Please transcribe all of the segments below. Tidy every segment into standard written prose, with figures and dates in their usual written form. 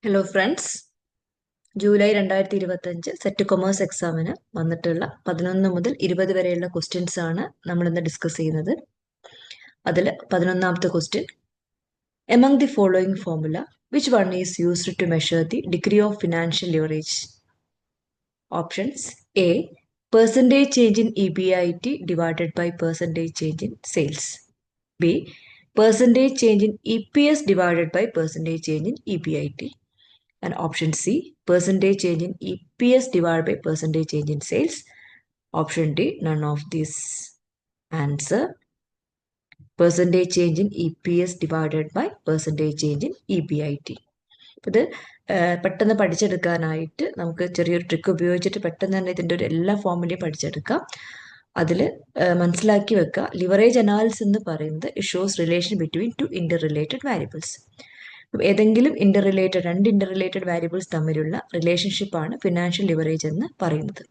Hello friends, July 2025 set commerce എക്സാമിന് വന്നിട്ടുള്ള 11 മുതൽ 20 വരെയുള്ള ക്വസ്റ്റ്യൻസ് ആണ് നമ്മൾ ഇന്ന് ഡിസ്കസ് ചെയ്യുന്നത്. അതിൽ 11ാമത്തെ question, among the following formula which one is used to measure the degree of financial leverage? Options: A percentage change in EBIT divided by percentage change in sales. B percentage change in EPS divided by percentage change in EBIT. And option C, percentage change in EPS divided by percentage change in sales. Option D, none of this. Answer: percentage change in EPS divided by percentage change in EBIT. ഇത് പെട്ടെന്ന് പഠിച്ചെടുക്കാനായിട്ട് നമുക്ക് ചെറിയൊരു trick ഉപയോഗിച്ചിട്ട് പെട്ടെന്ന് തന്നെ ഇതിൻ്റെ ഒരു എല്ലാ ഫോമിലെയും പഠിച്ചെടുക്കാം. അതിൽ മനസ്സിലാക്കി വെക്കുക, ലിവറേജ് അനാലിസിസ് എന്ന് പറയുന്നത് it shows relation between two Inter related variables. ഏതെങ്കിലും രണ്ട് ഇന്റർ റിലേറ്റഡ് വാരിയബിൾസ് തമ്മിലുള്ള റിലേഷൻഷിപ്പാണ് ഫിനാൻഷ്യൽ ലിവറേജ് എന്ന് പറയുന്നത്.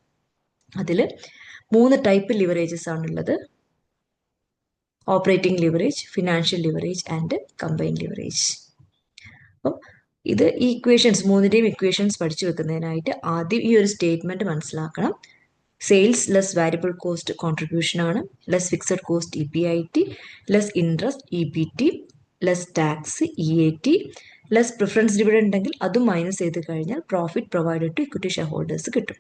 അതിൽ 3 ടൈപ്പ് ലിവറേജസ് ആണുള്ളത്: operating leverage, financial leverage and combined leverage. അപ്പം ഇത് ഈ മൂന്നിൻ്റെയും ഇക്വേഷൻസ് പഠിച്ചു വെക്കുന്നതിനായിട്ട് ആദ്യം ഈ ഒരു സ്റ്റേറ്റ്മെന്റ് മനസ്സിലാക്കണം. Sales less variable cost contribution ആണ്, less fixed cost EBIT, less interest EBT, less tax EAT, less preference dividend ഉണ്ടെങ്കിൽ അതും മൈനസ് ചെയ്ത് കഴിഞ്ഞാൽ profit provided to equity share holders കിട്ടും.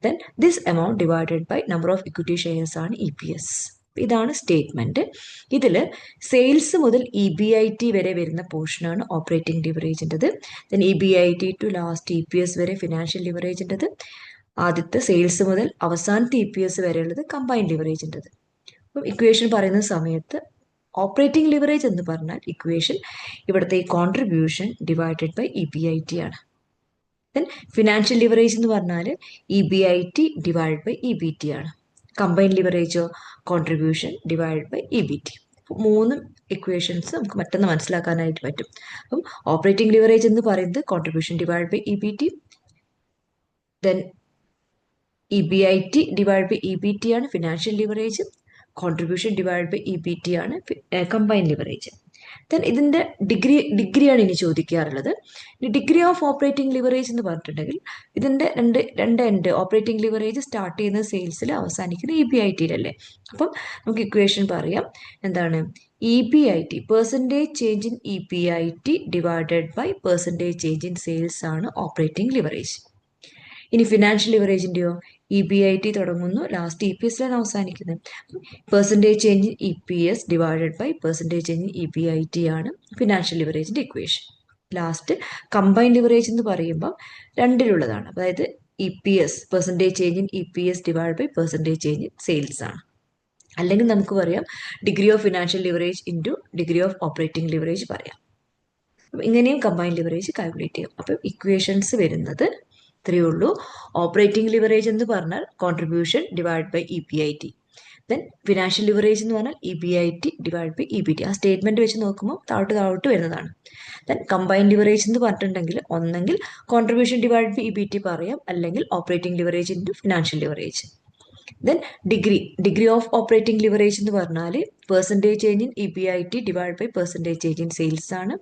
Then this amount divided by number of equity shares ആണ് EPS. ഇതാണ് statement. ഇതിൽ sales മുതൽ EBIT വരെ വരുന്ന പോർഷനാണ് ഓപ്പറേറ്റിംഗ് ലിവറേജിൻ്റെത്. Then EBIT to last EPS വരെ ഫിനാൻഷ്യൽ ലിവറേജിൻ്റെത്. ആദ്യത്തെ സെയിൽസ് മുതൽ അവസാനത്തെ EPS വരെയുള്ളത് കമ്പൈൻഡ് ലിവറേജിൻ്റെത്. അപ്പം ഇക്വേഷൻ പറയുന്ന സമയത്ത് ഓപ്പറേറ്റിംഗ് ലിവറേജ് എന്ന് പറഞ്ഞാൽ ഇക്വേഷൻ ഇവിടുത്തെ ഈ കോൺട്രിബ്യൂഷൻ ഡിവൈഡഡ് ബൈ EBIT ആണ്. ദെൻ ഫിനാൻഷ്യൽ ലിവറേജ് എന്ന് പറഞ്ഞാൽ EBIT ഡിവൈഡഡ് ബൈ EBT ആണ്. കമ്പൈൻഡ് ലിവറേജോ contribution divided by EBT. 3 equations നമുക്ക് പെട്ടെന്ന് മനസ്സിലാക്കാനായിട്ട് പറ്റും. അപ്പം ഓപ്പറേറ്റിംഗ് ലിവറേജ് എന്ന് പറയുന്നത് contribution divide by EBT, then EBIT divide by EBT ആണ് financial leverage, contribution divide by EBT ആണ് കമ്പൈൻഡ് ലിവറേജ്. ദെൻ ഇതിൻ്റെ ഡിഗ്രിയാണ് ഇനി ചോദിക്കാറുള്ളത്. ഡിഗ്രി ഓഫ് ഓപ്പറേറ്റിംഗ് ലിവറേജ് എന്ന് പറഞ്ഞിട്ടുണ്ടെങ്കിൽ ഇതിൻ്റെ രണ്ട് എൻഡ് ഓപ്പറേറ്റിംഗ് ലിവറേജ് സ്റ്റാർട്ട് ചെയ്യുന്ന സെയിൽസിൽ അവസാനിക്കുന്ന EBITയിലല്ലേ. അപ്പം നമുക്ക് ഇക്വേഷൻ പറയാം. എന്താണ്? EBIT percentage change in EBIT divided by percentage change in sales ആണ് ഓപ്പറേറ്റിംഗ് ലിവറേജ്. ഇനി ഫിനാൻഷ്യൽ ലിവറേജിൻ്റെയോ EBIT തുടങ്ങുന്നു, ലാസ്റ്റ് EPSലാണ് അവസാനിക്കുന്നത്. Percentage change in EPS divided by percentage change in EBIT ആണ് ഫിനാൻഷ്യൽ ലിവറേജിൻ്റെ ഇക്വേഷൻ. ലാസ്റ്റ് കമ്പൈൻഡ് ലിവറേജ് എന്ന് പറയുമ്പോൾ രണ്ടിലുള്ളതാണ്. അതായത് EPS percentage change in EPS divide by percentage change in sales ആണ്. അല്ലെങ്കിൽ നമുക്ക് പറയാം degree of financial leverage into degree of operating leverage പറയാം. ഇങ്ങനെയും കമ്പൈൻഡ് ലിവറേജ് കാൽക്കുലേറ്റ് ചെയ്യും. അപ്പം ഇക്വേഷൻസ് വരുന്നത് ഇത്രയേ ഉള്ളൂ. ഓപ്പറേറ്റിംഗ് ലിവറേജ് എന്ന് പറഞ്ഞാൽ contribution divide by EBIT. Then financial leverage എന്ന് പറഞ്ഞാൽ EBIT ഡിവൈഡ് ബൈ EBT. ആ സ്റ്റേറ്റ്മെന്റ് വെച്ച് നോക്കുമ്പോൾ താഴോട്ട് വരുന്നതാണ്. ദെൻ കമ്പൈൻഡ് ലിവറേജ് എന്ന് പറഞ്ഞിട്ടുണ്ടെങ്കിൽ ഒന്നെങ്കിൽ കോൺട്രിബ്യൂഷൻ ഡിവൈഡ് ബൈ EBT പറയാം, അല്ലെങ്കിൽ operating leverage into financial leverage. Then degree of operating leverage എന്ന് പറഞ്ഞാൽ percentage change in EBIT divide by percentage change in sales ആണ്.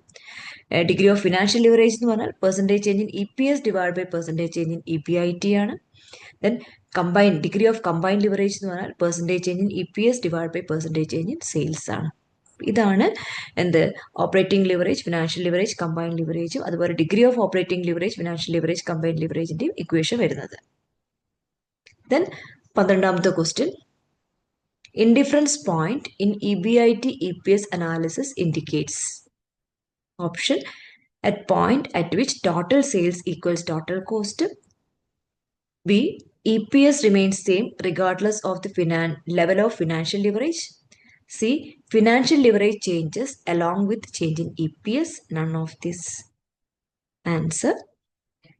ഡിഗ്രി ഓഫ് ഫിനാൻഷ്യൽ ലിവറേജ് എന്ന് പറഞ്ഞാൽ percentage change in EPS divide by percentage change in EBIT ആണ്. Then degree of combined leverage എന്ന് പറഞ്ഞാൽ percentage change in EPS divide by percentage change in sales ആണ്. ഇതാണ് operating leverage, financial leverage, combined ലിവറേജും അതുപോലെ degree of operating leverage, financial leverage, combined ലിവറേജിൻ്റെയും equation വരുന്നത്. Then 12ാമത്തെ question, indifference point in EBIT EPS analysis indicates. Option: at point at which total sales equals total cost. B. EPS remains same regardless of the level of financial leverage. C. Financial leverage changes along with change in EPS. None of this. Answer: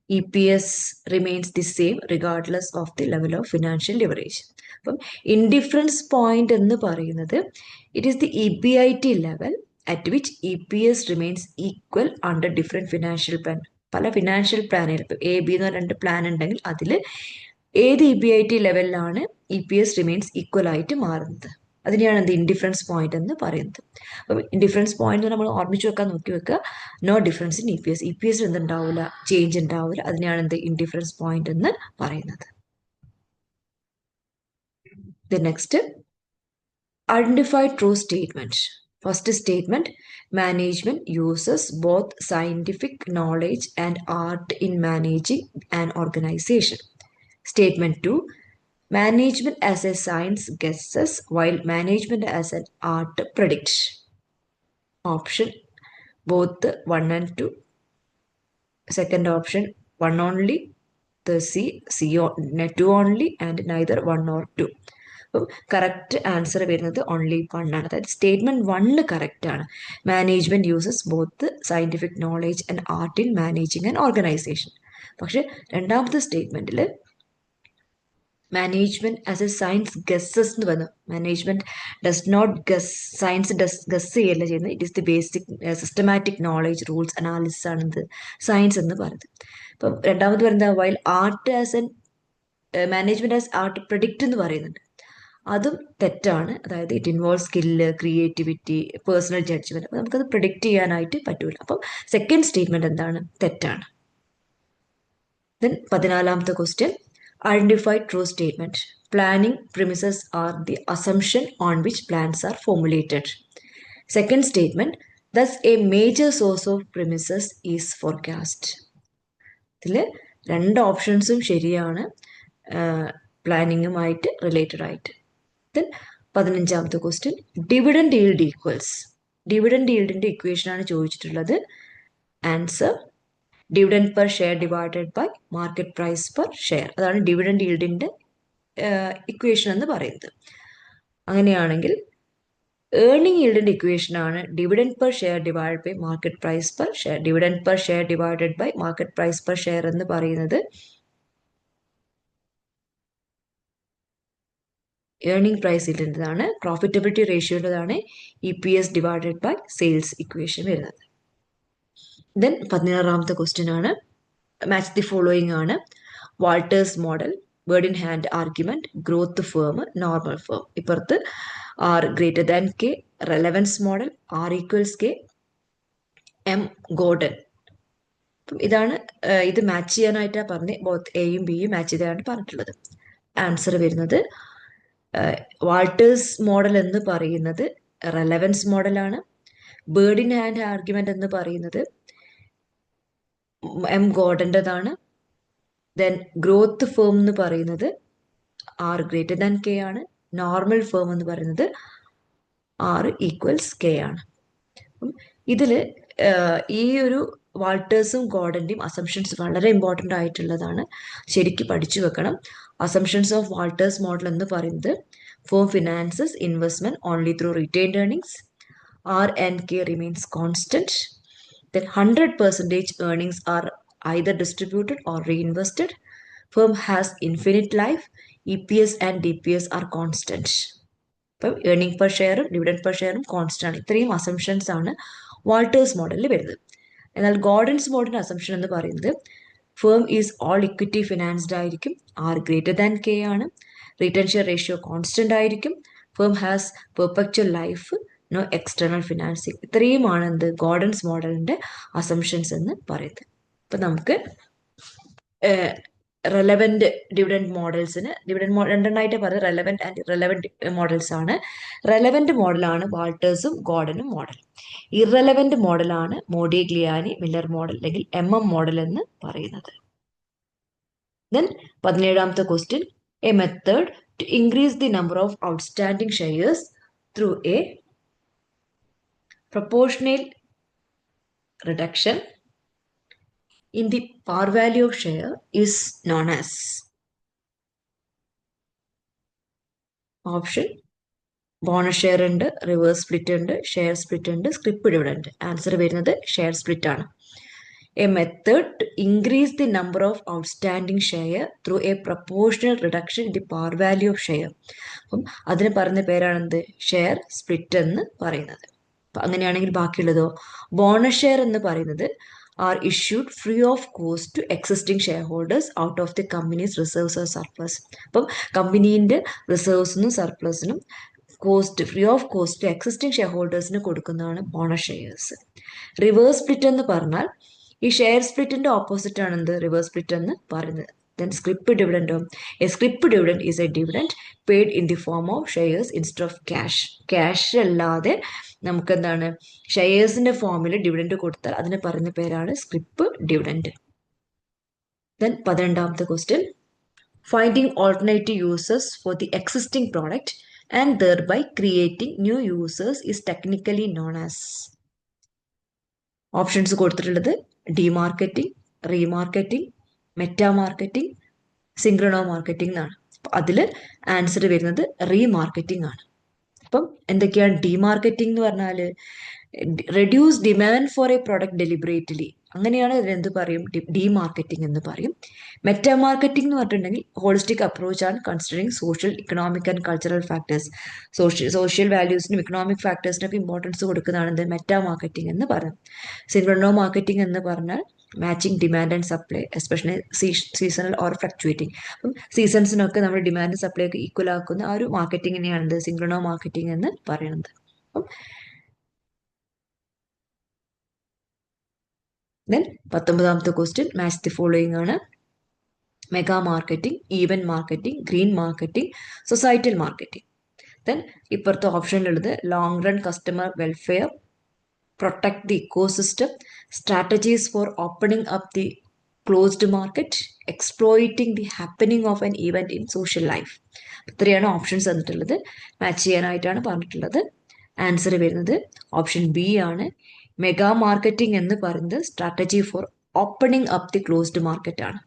EPS remains the same regardless of the level of financial leverage. അപ്പം indifference point എന്ന് പറയുന്നത് it is the EBIT level at which EPS remains equal under different financial plan. പല financial പ്ലാനുകൾ, ഇപ്പോൾ AB എന്ന് പറഞ്ഞ 2 plan ഉണ്ടെങ്കിൽ അതിൽ ഏത് EBIT ലെവലിലാണ് EPS റിമെയിൻസ് ഈക്വൽ ആയിട്ട് മാറുന്നത്. അതിനെയാണ് എന്ത് ഇൻഡിഫറൻസ് പോയിന്റ് എന്ന് പറയുന്നത്. അപ്പം ഇൻഡിഫറൻസ് പോയിന്റ് നമ്മൾ ഓർമ്മിച്ച് വെക്കാൻ നോക്കി വെക്കുക. No difference in EPS. EPS എന്തുണ്ടാവില്ല, ചേഞ്ച് ഉണ്ടാവില്ല. അതിനെയാണ് എന്ത് ഇൻഡിഫറൻസ് പോയിന്റ് എന്ന് പറയുന്നത്. The next, identify true statement. First statement, management uses both scientific knowledge and art in managing an organization. Statement 2, management as a science guesses while management as an art predicts. Option both 1 and 2. Second option 1 only. The C 2 only, and neither 1 or 2. Correct answer വരുന്നത് only 1 ആണ്. അതായത് statement 1 correct ആണ്. Management uses both scientific knowledge and art in managing and organization. പക്ഷെ രണ്ടാമത്തെ സ്റ്റേറ്റ്മെന്റിൽ management as a science guesses എന്ന് പറഞ്ഞു. Management does not guess, science guess ചെയ്യല്ല ചെയ്യുന്നത്. It is the basic systematic knowledge rules analysis ആണെന്ത് science എന്ന് പറയുന്നത്. ഇപ്പം രണ്ടാമത് പറയുന്നത് while art as an management as art predict എന്ന് പറയുന്നുണ്ട്. അതും തെറ്റാണ്. അതായത് it involve skill, creativity, personal judgement. അപ്പം നമുക്കത് പ്രിഡിക്റ്റ് ചെയ്യാനായിട്ട് പറ്റൂല. അപ്പം സെക്കൻഡ് സ്റ്റേറ്റ്മെന്റ് എന്താണ്, തെറ്റാണ്. ദെൻ 14ാമത്തെ question, identify true statement. Planning premises are the assumption on which plans are formulated. Second statement, thus a major source of premises is forecast. ഇതിൽ രണ്ട് ഓപ്ഷൻസും ശരിയാണ്, പ്ലാനിങ്ങുമായിട്ട് റിലേറ്റഡ് ആയിട്ട്. ദെൻ 15ാമത്തെ question, dividend yield equals. Dividend ഈൽഡിന്റെ ഇക്വേഷൻ ആണ് ചോദിച്ചിട്ടുള്ളത്. Answer dividend per share divided by market price per share. അതാണ് ഡിവിഡൻഡ് ഈൽഡിന്റെ ഇക്വേഷൻ എന്ന് പറയുന്നത്. അങ്ങനെയാണെങ്കിൽ ഏർണിംഗ് ഈൽഡിന്റെ ഇക്വേഷൻ ആണ് dividend per share divide by market price per share. Dividend per share divided by market price per share എന്ന് പറയുന്നത് earning price ഈൽഡിൻ്റെതാണ്. പ്രോഫിറ്റബിലിറ്റി റേഷ്യോൻ്റെതാണ് EPS divided by sales equation വരുന്നത്. ദെൻ 16ാമത്തെ ക്വസ്റ്റ്യൻ ആണ്, മാച്ച് ദി ഫോളോയിങ് ആണ്. Walter's model, bird in hand argument, growth firm, normal firm. ഇപ്പുറത്ത് R greater than K, relevance model, R equals K, M Gordon. അപ്പം ഇതാണ് ഇത് match ചെയ്യാനായിട്ടാണ് പറഞ്ഞത്. ബോത്ത് എയും ബിയും മാച്ച് ചെയ്താണ് പറഞ്ഞിട്ടുള്ളത്. ആൻസർ വരുന്നത് വാൾട്ടേഴ്സ് മോഡൽ എന്ന് പറയുന്നത് റെലവൻസ് മോഡലാണ്. ബേർഡ് ഇൻ ഹാൻഡ് ആർഗ്യുമെന്റ് എന്ന് പറയുന്നത് M ഗോർഡൻ്റെതാണ്. ദെൻ ഗ്രോത്ത് ഫേം എന്ന് പറയുന്നത് R ഗ്രേറ്റർ ദാൻ K ആണ്. നോർമൽ ഫേം എന്ന് പറയുന്നത് R ഈക്വൽസ് K ആണ്. ഇതിൽ ഈ ഒരു വാൾട്ടേഴ്സും ഗോർഡന്റെയും അസംഷൻസ് വളരെ ഇമ്പോർട്ടൻ്റ് ആയിട്ടുള്ളതാണ്, ശരിക്ക് പഠിച്ചു വെക്കണം. അസംഷൻസ് ഓഫ് വാൾട്ടേഴ്സ് മോഡൽ എന്ന് പറയുന്നത് firm finances investment only through retained earnings, R and K remains constant, then 100% earnings are either distributed or reinvested, firm has infinite life, EPS and DPS are constant. ഇപ്പം earning per ഷെയറും dividend per ഷെയറും constant ആണ്. ഇത്രയും assumptions ആണ് Walters മോഡലിൽ വരുന്നത്. എന്നാൽ Gordon's മോഡലിന്റെ അസംഷൻ എന്ന് പറയുന്നത് firm is all equity financed ആയിരിക്കും, R ഗ്രേറ്റർ ദാൻ K ആണ്, റിട്ടൻഷൻ റേഷ്യോ കോൺസ്റ്റന്റ് ആയിരിക്കും, firm has perpetual life, no external financing. ഇത്രയുമാണ് എന്ത് ഗോർഡൻസ് മോഡലിന്റെ അസംഷൻസ് എന്ന് പറയുന്നത്. ഇപ്പം നമുക്ക് റെലവൻറ്റ് ഡിവിഡൻഡ് മോഡൽസിന് രണ്ടെണ്ണമായിട്ട് പറയുന്നത് റെലവൻറ്റ് ആൻഡ് ഇറലവൻറ്റ് മോഡൽസ് ആണ്. റെലവൻറ്റ് മോഡലാണ് വാൾട്ടേഴ്സും ഗോർഡനും മോഡൽ. ഇറലവൻറ്റ് മോഡലാണ് മോഡിഗ്ലിയാനി മില്ലർ മോഡൽ അല്ലെങ്കിൽ MM മോഡൽ എന്ന് പറയുന്നത്. ദെൻ 17ാമത്തെ question, a method to increase the number of outstanding shares through a proportional reduction in the par value of share is known as. Option bonus share ഉണ്ട്, reverse split ഉണ്ട്, share split ഉണ്ട്, scrip dividend. Answer വരുന്നത് share split ആണ്. A method to increase the number of outstanding share through a proportional reduction in the par value of share. അപ്പം അതിന് പറയുന്ന പേരാണെന്ത് share split എന്ന് പറയുന്നത്. അപ്പം അങ്ങനെയാണെങ്കിൽ ബാക്കിയുള്ളതോ ബോണസ് ഷെയർ എന്ന് പറയുന്നത് are issued free of cost to existing shareholders out of the company's reserves or surplus. അപ്പം കമ്പനീൻ്റെ റിസർവ്സിനും സർപ്ലസിനും കോസ്റ്റ് എക്സിസ്റ്റിംഗ് ഷെയർ ഹോൾഡേഴ്സിന് കൊടുക്കുന്നതാണ് ബോണസ് ഷെയർസ്. റിവേഴ്സ് സ്പ്ലിറ്റ് എന്ന് പറഞ്ഞാൽ ഈ ഷെയർ സ്പ്ലിറ്റിന്റെ ഓപ്പോസിറ്റ് ആണ് എന്ത് റിവേഴ്സ് സ്പ്ലിറ്റ് എന്ന് പറയുന്നത്. Then scrip dividend. A scrip dividend is a dividend paid in the form of shares instead of cash. Cash അല്ലാതെ നമുക്ക് എന്താണ് ഷെയർസിന്റെ ഫോമിൽ ഡിവിഡൻഡ് കൊടുത്താൽ അതിന് പറയുന്ന പേരാണ് സ്ക്രിപ്പ് dividend. Then 12th question. Finding alternative uses for the existing product and thereby creating new users is technically known as. Options കൊടുത്തിട്ടുള്ളത് ഡിമാർക്കറ്റിംഗ്, remarketing, meta marketing, സിങ്ക്രണോ marketing എന്നാണ്. അതിൽ ആൻസർ വരുന്നത് റീമാർക്കറ്റിംഗ് ആണ്. അപ്പം എന്തൊക്കെയാണ് ഡിമാർക്കറ്റിംഗ് എന്ന് പറഞ്ഞാൽ reduce demand for A product deliberately, അങ്ങനെയാണ് ഇതിനെന്ത് പറയും ഡിമാർക്കറ്റിംഗ് എന്ന് പറയും. മെറ്റാ മാർക്കറ്റിംഗ് എന്ന് പറഞ്ഞിട്ടുണ്ടെങ്കിൽ ഹോളിസ്റ്റിക് അപ്രോച്ച് ആണ് considering social, economic and cultural factors. Social വാല്യൂസിനും ഇക്കണോമിക് ഫാക്ടേഴ്സിനൊക്കെ ഇമ്പോർട്ടൻസ് കൊടുക്കുന്നതാണ് എന്ത് മെറ്റാ മാർക്കറ്റിംഗ് എന്ന് പറയുന്നത്. സിങ്ക്രണോ മാർക്കറ്റിംഗ് എന്ന് പറഞ്ഞാൽ matching demand and supply, especially seasonal or fluctuating. അപ്പം സീസൺസിനൊക്കെ നമ്മൾ ഡിമാൻഡ് സപ്ലൈ ഒക്കെ ഈക്വൽ ആക്കുന്ന ആ ഒരു മാർക്കറ്റിങ്ങിനെയാണ് സിങ്ക്രണോ മാർക്കറ്റിംഗ് എന്ന് പറയുന്നത്. അപ്പം then 19th question match the following ആണ്. Mega marketing, event marketing, green marketing, societal marketing. Then ഇപ്പുറത്തെ ഓപ്ഷനിലുള്ളത് long run customer welfare, protect the ecosystem, strategies for opening up the closed market, exploiting the happening of an event in social life. ഇത്രയാണ് options തന്നിട്ടുള്ളത്. Match ചെയ്യാനായിട്ടാണ് പറഞ്ഞിട്ടുള്ളത്. Answer വരുന്നത് option B ആണ്. Mega marketing എന്ന് പറയുന്നത് strategy for opening up the closed market ആണ്.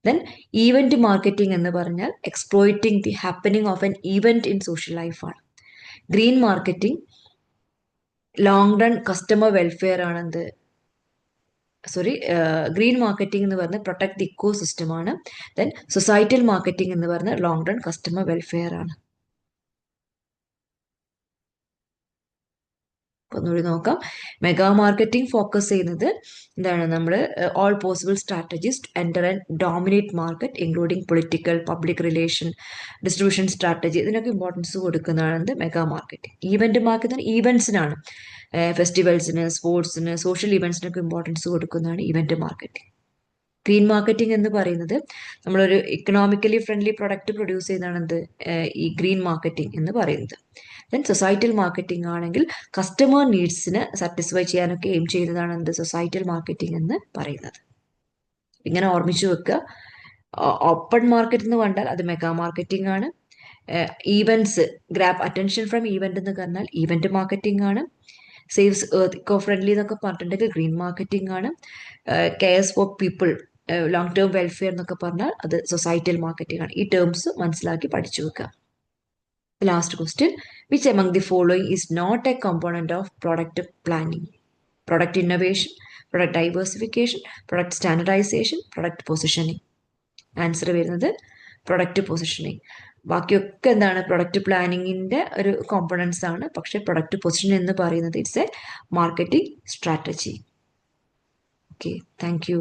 Then event marketing എന്ന് പറഞ്ഞാൽ exploiting the happening of an event in social life ആണ്. Green marketing long run customer welfare ആണെന്ത് ഗ്രീൻ മാർക്കറ്റിംഗ് എന്ന് പറഞ്ഞാൽ പ്രൊട്ടക്ട് ദി ഇക്കോ സിസ്റ്റം ആണ്. Then societal marketing എന്ന് പറഞ്ഞാൽ ലോങ് റൺ കസ്റ്റമർ വെൽഫെയർ ആണ്. ഒന്നുകൂടി നോക്കാം. മെഗാ മാർക്കറ്റിംഗ് ഫോക്കസ് ചെയ്യുന്നത് എന്താണ് നമ്മൾ all possible strategies to enter and dominate market including political, public relation, distribution strategy, ഇതിനൊക്കെ ഇമ്പോർട്ടൻസ് കൊടുക്കുന്നതാണ് മെഗാ മാർക്കറ്റിംഗ്. ഈവന്റ് മാർക്കറ്റിംഗ് ഈവൻസിനാണ്, ഫെസ്റ്റിവൽസിന്, സ്പോർട്സിന്, സോഷ്യൽ ഇവൻസിനൊക്കെ ഇമ്പോർട്ടൻസ് കൊടുക്കുന്നതാണ് ഈവന്റ് മാർക്കറ്റിംഗ്. ഗ്രീൻ മാർക്കറ്റിംഗ് എന്ന് പറയുന്നത് നമ്മളൊരു ഇക്കണോമിക്കലി ഫ്രണ്ട്ലി പ്രൊഡക്റ്റ് പ്രൊഡ്യൂസ് ചെയ്യുന്നതാണ് എന്ത് ഈ ഗ്രീൻ മാർക്കറ്റിംഗ് എന്ന് പറയുന്നത്. ദെൻ സൊസൈറ്റൽ മാർക്കറ്റിംഗ് ആണെങ്കിൽ കസ്റ്റമർ നീഡ്സിന് സാറ്റിസ്ഫൈ ചെയ്യാനൊക്കെ എയിം ചെയ്യുന്നതാണ് എന്ത് സൊസൈറ്റൽ മാർക്കറ്റിംഗ് എന്ന് പറയുന്നത്. ഇങ്ങനെ ഓർമ്മിച്ചു വെക്കുക. ഓപ്പൺ മാർക്കറ്റ് എന്ന് കണ്ടാൽ അത് മെഗാ മാർക്കറ്റിംഗ് ആണ്. Events grab attention from event എന്ന് പറഞ്ഞാൽ ഈവന്റ് മാർക്കറ്റിംഗ് ആണ്. സേവ്സ് എർത്ത്, ഇക്കോ ഫ്രണ്ട്ലി എന്നൊക്കെ പറഞ്ഞിട്ടുണ്ടെങ്കിൽ ഗ്രീൻ മാർക്കറ്റിംഗ് ആണ്. CARES for people, long term welfare എന്നൊക്കെ പറഞ്ഞാൽ അത് സൊസൈറ്റൽ മാർക്കറ്റിംഗ് ആണ്. ഈ ടേംസ് മനസ്സിലാക്കി പഠിച്ചു വെക്കുക. Last question. Which among the following is not a component of product planning? Product innovation, product diversification, product standardisation, product positioning. Answer വരുന്നത് product positioning. ബാക്കിയൊക്കെ എന്താണ് പ്രൊഡക്റ്റ് പ്ലാനിങ്ങിൻ്റെ ഒരു കോമ്പണൻസ് ആണ്. പക്ഷേ പ്രൊഡക്റ്റ് പൊസിഷൻ എന്ന് പറയുന്നത് it's A marketing strategy. Okay, thank you.